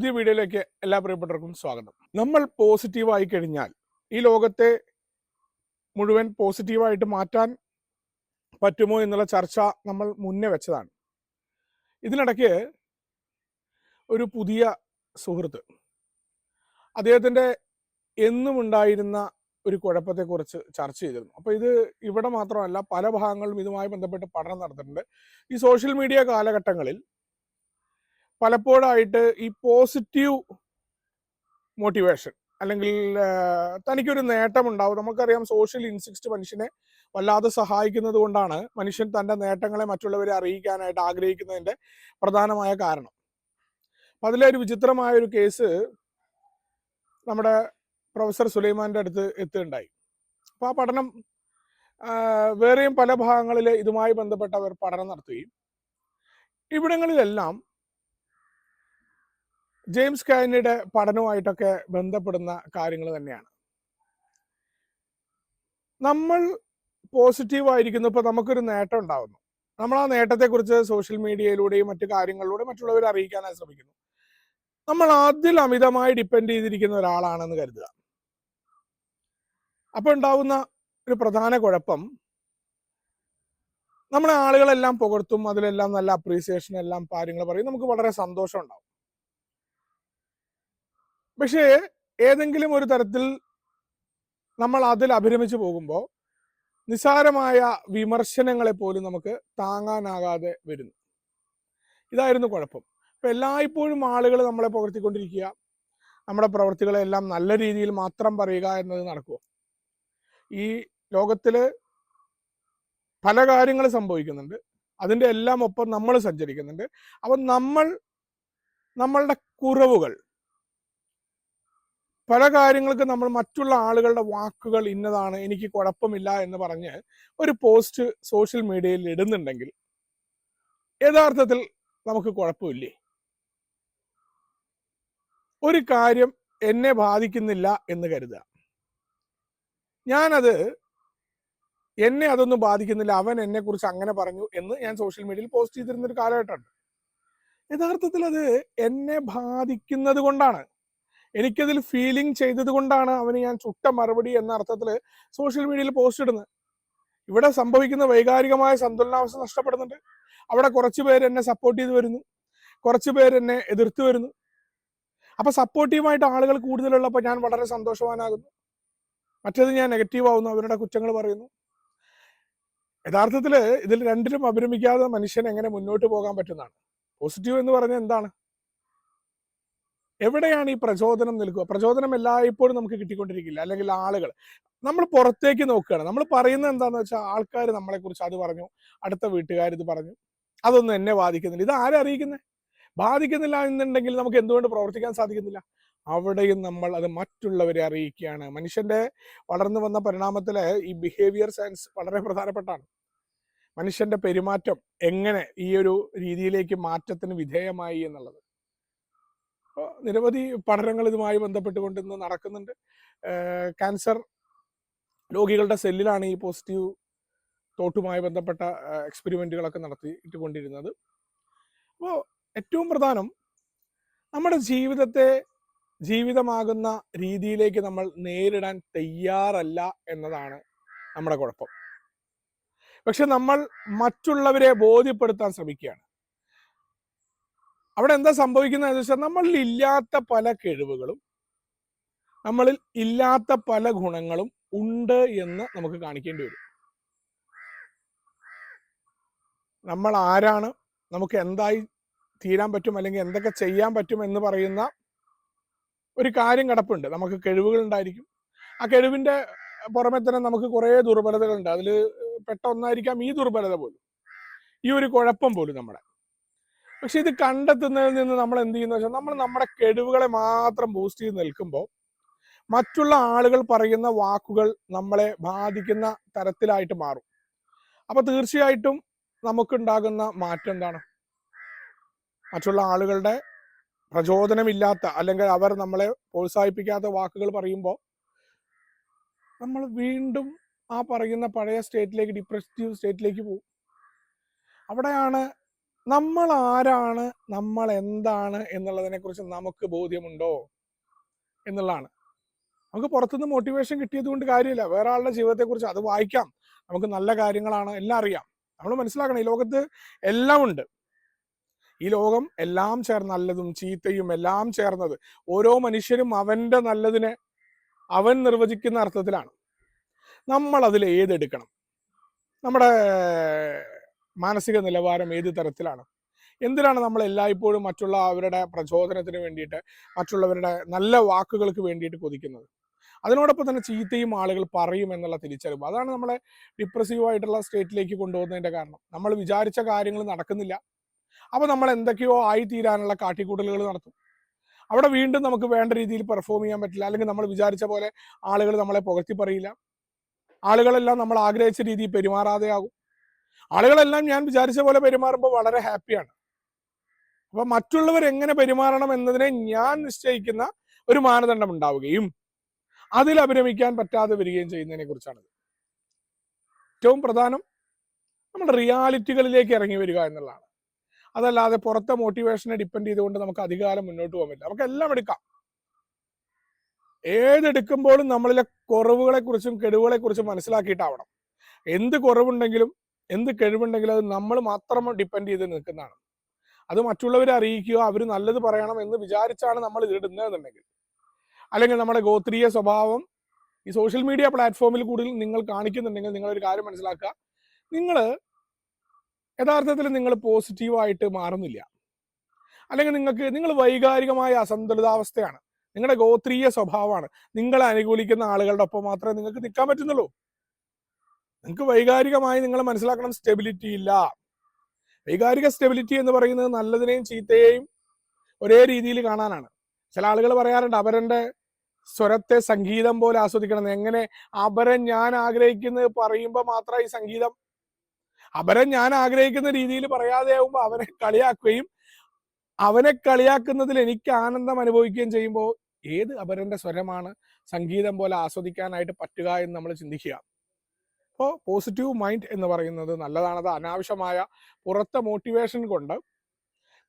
പുതിയ വീഡിയോയിലേക്ക് എല്ലാ പ്രിയപ്പെട്ടവർക്കും സ്വാഗതം. നമ്മൾ പോസിറ്റീവായി കഴിഞ്ഞാൽ ഈ ലോകത്തെ മുഴുവൻ പോസിറ്റീവായിട്ട് മാറ്റാൻ പറ്റുമോ എന്നുള്ള ചർച്ച നമ്മൾ മുന്നേ വെച്ചതാണ്. ഇതിനിടയ്ക്ക് ഒരു പുതിയ സുഹൃത്ത് അദ്ദേഹത്തിൻ്റെ എന്നും ഉണ്ടായിരുന്ന ഒരു കുഴപ്പത്തെക്കുറിച്ച് ചർച്ച ചെയ്തിരുന്നു. അപ്പോൾ ഇത് ഇവിടെ മാത്രമല്ല, പല ഭാഗങ്ങളിലും ഇതുമായി ബന്ധപ്പെട്ട് പഠനം നടത്തിയിട്ടുണ്ട്. ഈ സോഷ്യൽ മീഡിയ കാലഘട്ടങ്ങളിൽ പലപ്പോഴായിട്ട് ഈ പോസിറ്റീവ് മോട്ടിവേഷൻ അല്ലെങ്കിൽ തനിക്കൊരു നേട്ടമുണ്ടാവും. നമുക്കറിയാം, സോഷ്യൽ ഇൻസിസ്റ്റ് മനുഷ്യനെ വല്ലാതെ സഹായിക്കുന്നത് കൊണ്ടാണ് മനുഷ്യൻ തൻ്റെ നേട്ടങ്ങളെ മറ്റുള്ളവരെ അറിയിക്കാനായിട്ട് ആഗ്രഹിക്കുന്നതിൻ്റെ പ്രധാനമായ കാരണം. അതിലൊരു വിചിത്രമായ ഒരു കേസ് നമ്മുടെ പ്രൊഫസർ സുലൈമാൻ്റെ അടുത്ത് എത്തുകയുണ്ടായി. അപ്പോൾ ആ പഠനം വേറെയും പല ഭാഗങ്ങളിൽ ഇതുമായി ബന്ധപ്പെട്ട് അവർ പഠനം നടത്തുകയും ഇവിടങ്ങളിലെല്ലാം ജെയിംസ് കാനിയുടെ പഠനവുമായിട്ടൊക്കെ ബന്ധപ്പെടുന്ന കാര്യങ്ങൾ തന്നെയാണ്. നമ്മൾ പോസിറ്റീവായിരിക്കുന്നു, ഇപ്പോൾ നമുക്കൊരു നേട്ടം ഉണ്ടാകുന്നു, നമ്മൾ ആ നേട്ടത്തെക്കുറിച്ച് സോഷ്യൽ മീഡിയയിലൂടെയും മറ്റു കാര്യങ്ങളിലൂടെയും മറ്റുള്ളവരെ അറിയിക്കാനായി ശ്രമിക്കുന്നു. നമ്മൾ അതിൽ അമിതമായി ഡിപ്പെൻഡ് ചെയ്തിരിക്കുന്ന ഒരാളാണെന്ന് കരുതുക. അപ്പോൾ ഉണ്ടാവുന്ന ഒരു പ്രധാന കുഴപ്പം, നമ്മളെ ആളുകളെല്ലാം പുകഴ്ത്തും, അതിലെല്ലാം നല്ല അപ്രീസിയേഷൻ എല്ലാം കാര്യങ്ങൾ പറയും, നമുക്ക് വളരെ സന്തോഷം ഉണ്ടാവും. പക്ഷേ ഏതെങ്കിലും ഒരു തരത്തിൽ നമ്മൾ അതിൽ അഭിരമിച്ചു പോകുമ്പോൾ നിസ്സാരമായ വിമർശനങ്ങളെ പോലും നമുക്ക് താങ്ങാനാകാതെ വരുന്നു. ഇതായിരുന്നു കുഴപ്പം. അപ്പം എല്ലായ്പ്പോഴും ആളുകൾ നമ്മളെ പുകഴ്ത്തിക്കൊണ്ടിരിക്കുക, നമ്മുടെ പ്രവൃത്തികളെല്ലാം നല്ല രീതിയിൽ മാത്രം പറയുക എന്നത് നടക്കുമോ? ഈ ലോകത്തിൽ പല കാര്യങ്ങൾ സംഭവിക്കുന്നുണ്ട്, അതിൻ്റെ എല്ലാം ഒപ്പം നമ്മൾ സഞ്ചരിക്കുന്നുണ്ട്. അപ്പം നമ്മളുടെ കുറവുകൾ, പല കാര്യങ്ങൾക്ക് നമ്മൾ മറ്റുള്ള ആളുകളുടെ വാക്കുകൾ ഇന്നതാണ്, എനിക്ക് കുഴപ്പമില്ല എന്ന് പറഞ്ഞ് ഒരു പോസ്റ്റ് സോഷ്യൽ മീഡിയയിൽ ഇടുന്നുണ്ടെങ്കിൽ യഥാർത്ഥത്തിൽ നമുക്ക് കുഴപ്പമില്ലേ? ഒരു കാര്യം എന്നെ ബാധിക്കുന്നില്ല എന്ന് കരുതുക, എന്നെ അതൊന്നും ബാധിക്കുന്നില്ല, അവൻ എന്നെക്കുറിച്ച് അങ്ങനെ പറഞ്ഞു എന്ന് ഞാൻ സോഷ്യൽ മീഡിയയിൽ പോസ്റ്റ് ചെയ്തിരുന്നൊരു കാലഘട്ടമുണ്ട്. യഥാർത്ഥത്തിൽ അത് എന്നെ ബാധിക്കുന്നത് കൊണ്ടാണ്, എനിക്കതിൽ ഫീലിംഗ് ചെയ്തത് കൊണ്ടാണ് അവന് ഞാൻ ചുട്ട മറുപടി എന്ന അർത്ഥത്തിൽ സോഷ്യൽ മീഡിയയിൽ പോസ്റ്റ് ഇടുന്നത്. ഇവിടെ സംഭവിക്കുന്ന വൈകാരികമായ സന്തുലനാവസ്ഥ നഷ്ടപ്പെടുന്നുണ്ട്. അവിടെ കുറച്ച് പേര് എന്നെ സപ്പോർട്ട് ചെയ്ത് വരുന്നു, കുറച്ച് പേര് എന്നെ എതിർത്ത് വരുന്നു. അപ്പൊ സപ്പോർട്ടീവായിട്ട് ആളുകൾ കൂടുതലുള്ളപ്പോൾ ഞാൻ വളരെ സന്തോഷവാനാകുന്നു, മറ്റേത് ഞാൻ നെഗറ്റീവ് ആവുന്നു, അവരുടെ കുറ്റങ്ങൾ പറയുന്നു. യഥാർത്ഥത്തിൽ ഇതിൽ രണ്ടിലും അഭിരമിക്കാതെ മനുഷ്യൻ എങ്ങനെ മുന്നോട്ട് പോകാൻ പറ്റുന്നതാണ്? പോസിറ്റീവ് എന്ന് പറഞ്ഞാൽ എന്താണ്? എവിടെയാണ് ഈ പ്രചോദനം നിൽക്കുക? പ്രചോദനം എല്ലായ്പ്പോഴും നമുക്ക് കിട്ടിക്കൊണ്ടിരിക്കില്ല. അല്ലെങ്കിൽ ആളുകൾ, നമ്മൾ പുറത്തേക്ക് നോക്കുകയാണ്, നമ്മൾ പറയുന്നത് എന്താണെന്ന് വെച്ചാൽ ആൾക്കാർ നമ്മളെക്കുറിച്ച് അത് പറഞ്ഞു, അടുത്ത വീട്ടുകാർ ഇത് പറഞ്ഞു, അതൊന്നും എന്നെ ബാധിക്കുന്നില്ല. ഇത് ആരെ അറിയിക്കുന്നത്? ബാധിക്കുന്നില്ല എന്നുണ്ടെങ്കിൽ നമുക്ക് എന്തുകൊണ്ട് പ്രവർത്തിക്കാൻ സാധിക്കുന്നില്ല? അവിടെയും നമ്മൾ അത് മറ്റുള്ളവരെ അറിയിക്കുകയാണ്. മനുഷ്യന്റെ വളർന്നു വന്ന പരിണാമത്തില് ഈ ബിഹേവിയർ സയൻസ് വളരെ പ്രധാനപ്പെട്ടാണ്. മനുഷ്യന്റെ പെരുമാറ്റം എങ്ങനെ ഈ ഒരു രീതിയിലേക്ക് മാറ്റത്തിന് വിധേയമായി എന്നുള്ളത്. നിരവധി പഠനങ്ങൾ ഇതുമായി ബന്ധപ്പെട്ടുകൊണ്ട് ഇന്ന് നടക്കുന്നുണ്ട്. ക്യാൻസർ രോഗികളുടെ സെല്ലിലാണ് ഈ പോസിറ്റീവ് തോട്ടുമായി ബന്ധപ്പെട്ട എക്സ്പെരിമെന്റുകളൊക്കെ നടത്തിയിട്ടുകൊണ്ടിരുന്നത്. അപ്പോൾ ഏറ്റവും പ്രധാനം, നമ്മുടെ ജീവിതമാകുന്ന രീതിയിലേക്ക് നമ്മൾ നേരിടാൻ തയ്യാറല്ല എന്നതാണ് നമ്മുടെ കുഴപ്പം. പക്ഷെ നമ്മൾ മറ്റുള്ളവരെ ബോധ്യപ്പെടുത്താൻ ശ്രമിക്കുകയാണ്. അവിടെ എന്താ സംഭവിക്കുന്നതെന്ന് വെച്ചാൽ, നമ്മളിൽ ഇല്ലാത്ത പല കഴിവുകളും നമ്മളിൽ ഇല്ലാത്ത പല ഗുണങ്ങളും ഉണ്ട് എന്ന് നമുക്ക് കാണിക്കേണ്ടി വരും. നമ്മൾ ആരാണ്, നമുക്ക് എന്തായി തീരാൻ പറ്റും, അല്ലെങ്കിൽ എന്തൊക്കെ ചെയ്യാൻ പറ്റും എന്ന് പറയുന്ന ഒരു കാര്യം കിടപ്പുണ്ട്. നമുക്ക് കഴിവുകൾ ഉണ്ടായിരിക്കും, ആ കഴിവിന്റെ പുറമെ തന്നെ നമുക്ക് കുറേ ദുർബലതകളുണ്ട്. അതിൽ പെട്ട ഒന്നായിരിക്കാം ഈ ദുർബലത പോലും, ഈ ഒരു കുഴപ്പം പോലും നമ്മുടെ. പക്ഷെ ഇത് കണ്ടെത്തുന്നതിൽ നിന്ന് നമ്മൾ എന്ത് ചെയ്യുന്ന വെച്ചാൽ, നമ്മൾ നമ്മുടെ കഴിവുകളെ മാത്രം ബൂസ്റ്റ് ചെയ്ത് നിൽക്കുമ്പോൾ മറ്റുള്ള ആളുകൾ പറയുന്ന വാക്കുകൾ നമ്മളെ ബാധിക്കുന്ന തരത്തിലായിട്ട് മാറും. അപ്പൊ തീർച്ചയായിട്ടും നമുക്കുണ്ടാകുന്ന മാറ്റം എന്താണ്? മറ്റുള്ള ആളുകളുടെ പ്രചോദനമില്ലാത്ത, അല്ലെങ്കിൽ അവർ നമ്മളെ പ്രോത്സാഹിപ്പിക്കാത്ത വാക്കുകൾ പറയുമ്പോൾ നമ്മൾ വീണ്ടും ആ പറയുന്ന പഴയ സ്റ്റേറ്റിലേക്ക്, ഡിപ്രസീവ് സ്റ്റേറ്റിലേക്ക് പോകും. അവിടെയാണ് നമ്മൾ ആരാണ്, നമ്മൾ എന്താണ് എന്നുള്ളതിനെക്കുറിച്ച് നമുക്ക് ബോധ്യമുണ്ടോ എന്നുള്ളതാണ്. നമുക്ക് പുറത്തുനിന്ന് മോട്ടിവേഷൻ കിട്ടിയത് കൊണ്ട് കാര്യമില്ല. വേറെ ആളുടെ ജീവിതത്തെക്കുറിച്ച് അത് വായിക്കാം, നമുക്ക് നല്ല കാര്യങ്ങളാണ്, എല്ലാം അറിയാം. നമ്മൾ മനസ്സിലാക്കണം, ഈ ലോകത്ത് എല്ലാം ഉണ്ട്. ഈ ലോകം എല്ലാം ചേർന്ന്, നല്ലതും ചീത്തയും എല്ലാം ചേർന്നത്. ഓരോ മനുഷ്യരും അവന്റെ നല്ലതിനെ അവൻ നിർവചിക്കുന്ന അർത്ഥത്തിലാണ്. നമ്മൾ അതിൽ ഏതെടുക്കണം? നമ്മുടെ മാനസിക നിലവാരം ഏത് തരത്തിലാണ്? എന്തിനാണ് നമ്മൾ എല്ലായ്പ്പോഴും മറ്റുള്ളവരുടെ പ്രചോദനത്തിന് വേണ്ടിയിട്ട്, മറ്റുള്ളവരുടെ നല്ല വാക്കുകൾക്ക് വേണ്ടിയിട്ട് കൊതിക്കുന്നത്? അതിനോടൊപ്പം തന്നെ ചീത്തയും ആളുകൾ പറയും എന്നുള്ള തിരിച്ചറിവ്, അതാണ് നമ്മളെ ഡിപ്രസീവ് ആയിട്ടുള്ള സ്റ്റേറ്റിലേക്ക് കൊണ്ടുപോകുന്നതിന്റെ കാരണം. നമ്മൾ വിചാരിച്ച കാര്യങ്ങൾ നടക്കുന്നില്ല, അപ്പൊ നമ്മൾ എന്തൊക്കെയോ ആയിത്തീരാനുള്ള കാട്ടിക്കൂട്ടലുകൾ നടത്തും. അവിടെ വീണ്ടും നമുക്ക് വേണ്ട രീതിയിൽ പെർഫോം ചെയ്യാൻ പറ്റില്ല, അല്ലെങ്കിൽ നമ്മൾ വിചാരിച്ച പോലെ ആളുകൾ നമ്മളെ പുകഴ്ത്തി പറയില്ല, ആളുകളെല്ലാം നമ്മൾ ആഗ്രഹിച്ച രീതിയിൽ പെരുമാറാതെ ആകും. ആളുകളെല്ലാം ഞാൻ വിചാരിച്ച പോലെ പെരുമാറുമ്പോൾ വളരെ ഹാപ്പിയാണ്. അപ്പൊ മറ്റുള്ളവർ എങ്ങനെ പെരുമാറണം എന്നതിനെ ഞാൻ നിശ്ചയിക്കുന്ന ഒരു മാനദണ്ഡം ഉണ്ടാവുകയും അതിൽ അഭിരമിക്കാൻ പറ്റാതെ വരികയും ചെയ്യുന്നതിനെ കുറിച്ചാണ്. ഏറ്റവും പ്രധാനം നമ്മുടെ റിയാലിറ്റികളിലേക്ക് ഇറങ്ങി വരിക എന്നുള്ളതാണ്. അതല്ലാതെ പുറത്തെ മോട്ടിവേഷനെ ഡിപ്പെൻഡ് ചെയ്തുകൊണ്ട് നമുക്ക് അധികാലം മുന്നോട്ട് പോകാൻ പറ്റില്ല. നമുക്ക് എല്ലാം എടുക്കാം, ഏതെടുക്കുമ്പോഴും നമ്മളിലെ കുറവുകളെ കുറിച്ചും കഴിവുകളെ കുറിച്ചും മനസ്സിലാക്കിയിട്ടാവണം. എന്ത് കുറവുണ്ടെങ്കിലും എന്ത് കഴിവുണ്ടെങ്കിലും അത് നമ്മൾ മാത്രം ഡിപ്പെൻഡ് ചെയ്ത് നിൽക്കുന്നതാണ്. അത് മറ്റുള്ളവരെ അറിയിക്കുകയോ അവർ നല്ലത് പറയണം എന്ന് വിചാരിച്ചാണ് നമ്മൾ ഇതിടുന്നതെന്നുണ്ടെങ്കിൽ, അല്ലെങ്കിൽ നമ്മുടെ ഗോത്രീയ സ്വഭാവം ഈ സോഷ്യൽ മീഡിയ പ്ലാറ്റ്ഫോമിൽ കൂടുതൽ നിങ്ങൾ കാണിക്കുന്നുണ്ടെങ്കിൽ, നിങ്ങളൊരു കാര്യം മനസ്സിലാക്കുക, നിങ്ങൾ യഥാർത്ഥത്തിൽ നിങ്ങൾ പോസിറ്റീവായിട്ട് മാറുന്നില്ല. അല്ലെങ്കിൽ നിങ്ങൾ വൈകാരികമായ അസന്തുലിതാവസ്ഥയാണ്, നിങ്ങളുടെ ഗോത്രീയ സ്വഭാവമാണ്. നിങ്ങളെ അനുകൂലിക്കുന്ന ആളുകളുടെ ഒപ്പം മാത്രമേ നിങ്ങൾക്ക് നിൽക്കാൻ പറ്റുന്നുള്ളൂ. നിങ്ങൾക്ക് വൈകാരികമായി നിങ്ങൾ മനസ്സിലാക്കണം, സ്റ്റെബിലിറ്റി ഇല്ല. വൈകാരിക സ്റ്റെബിലിറ്റി എന്ന് പറയുന്നത് നല്ലതിനെയും ചീത്തയെയും ഒരേ രീതിയിൽ കാണാനാണ്. ചില ആളുകൾ പറയാറുണ്ട്, അവരുടെ സ്വരത്തെ സംഗീതം പോലെ ആസ്വദിക്കണം. എങ്ങനെ? അപരൻ ഞാൻ ആഗ്രഹിക്കുന്നത് പറയുമ്പോൾ മാത്രം ഈ സംഗീതം, അപരൻ ഞാൻ ആഗ്രഹിക്കുന്ന രീതിയിൽ പറയാതെ ആകുമ്പോൾ അവനെ കളിയാക്കുകയും അവനെ കളിയാക്കുന്നതിൽ എനിക്ക് ആനന്ദം അനുഭവിക്കുകയും ചെയ്യുമ്പോൾ ഏത് അപരന്റെ സ്വരമാണ് സംഗീതം പോലെ ആസ്വദിക്കാനായിട്ട് പറ്റുക എന്ന് നമ്മൾ ചിന്തിക്കുക. അപ്പോൾ പോസിറ്റീവ് മൈൻഡ് എന്ന് പറയുന്നത് നല്ലതാണത്. അനാവശ്യമായ പുറത്തെ മോട്ടിവേഷൻ കൊണ്ട്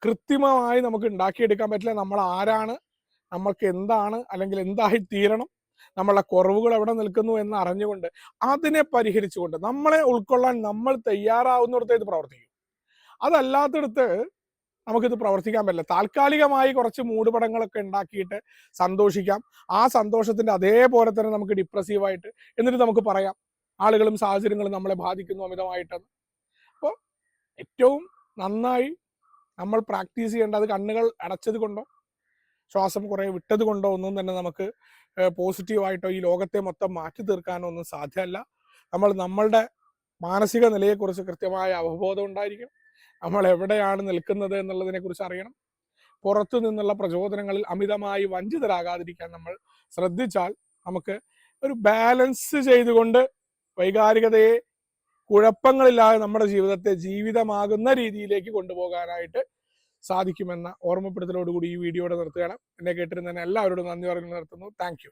കൃത്രിമമായി നമുക്ക് ഉണ്ടാക്കിയെടുക്കാൻ പറ്റില്ല. നമ്മൾ ആരാണ്, നമ്മൾക്ക് എന്താണ്, അല്ലെങ്കിൽ എന്തായി തീരണം, നമ്മളുടെ കുറവുകൾ എവിടെ നിൽക്കുന്നു എന്ന് അറിഞ്ഞുകൊണ്ട് അതിനെ പരിഹരിച്ചുകൊണ്ട് നമ്മളെ ഉൾക്കൊള്ളാൻ നമ്മൾ തയ്യാറാവുന്നിടത്ത് ഇത് പ്രവർത്തിക്കും. അതല്ലാത്തടത്ത് നമുക്കിത് പ്രവർത്തിക്കാൻ പറ്റില്ല. താൽക്കാലികമായി കുറച്ച് മൂടുപടങ്ങളൊക്കെ ഉണ്ടാക്കിയിട്ട് സന്തോഷിക്കാം. ആ സന്തോഷത്തിന്റെ അതേപോലെ തന്നെ നമുക്ക് ഡിപ്രസീവായിട്ട് എന്നിട്ട് നമുക്ക് പറയാം ആളുകളും സാഹചര്യങ്ങളും നമ്മളെ ബാധിക്കുന്നു അമിതമായിട്ടെന്ന്. അപ്പോൾ ഏറ്റവും നന്നായി നമ്മൾ പ്രാക്ടീസ് ചെയ്യേണ്ടത് കണ്ണുകൾ അടച്ചത് കൊണ്ടോ ശ്വാസം കുറെ വിട്ടത് കൊണ്ടോ ഒന്നും തന്നെ നമുക്ക് പോസിറ്റീവായിട്ടോ ഈ ലോകത്തെ മൊത്തം മാറ്റി തീർക്കാനോ ഒന്നും സാധ്യമല്ല. നമ്മളുടെ മാനസിക നിലയെക്കുറിച്ച് കൃത്യമായ അവബോധം ഉണ്ടായിരിക്കും. നമ്മൾ എവിടെയാണ് നിൽക്കുന്നത് എന്നുള്ളതിനെ കുറിച്ച് അറിയണം. പുറത്തു നിന്നുള്ള പ്രചോദനങ്ങളിൽ അമിതമായി വഞ്ചിതരാകാതിരിക്കാൻ നമ്മൾ ശ്രദ്ധിച്ചാൽ നമുക്ക് ഒരു ബാലൻസ് ചെയ്തുകൊണ്ട് വൈകാരികതയെ കുഴപ്പങ്ങളില്ലാതെ നമ്മുടെ ജീവിതത്തെ ജീവിതമാകുന്ന രീതിയിലേക്ക് കൊണ്ടുപോകാനായിട്ട് സാധിക്കുമെന്ന ഓർമ്മപ്പെടുത്തലോടുകൂടി ഈ വീഡിയോയുടെ നിർത്തുകയാണ്. എന്നെ കേട്ടിരുന്നതിന് എല്ലാവരോടും നന്ദി പറഞ്ഞു നിർത്തുന്നു. Thank you.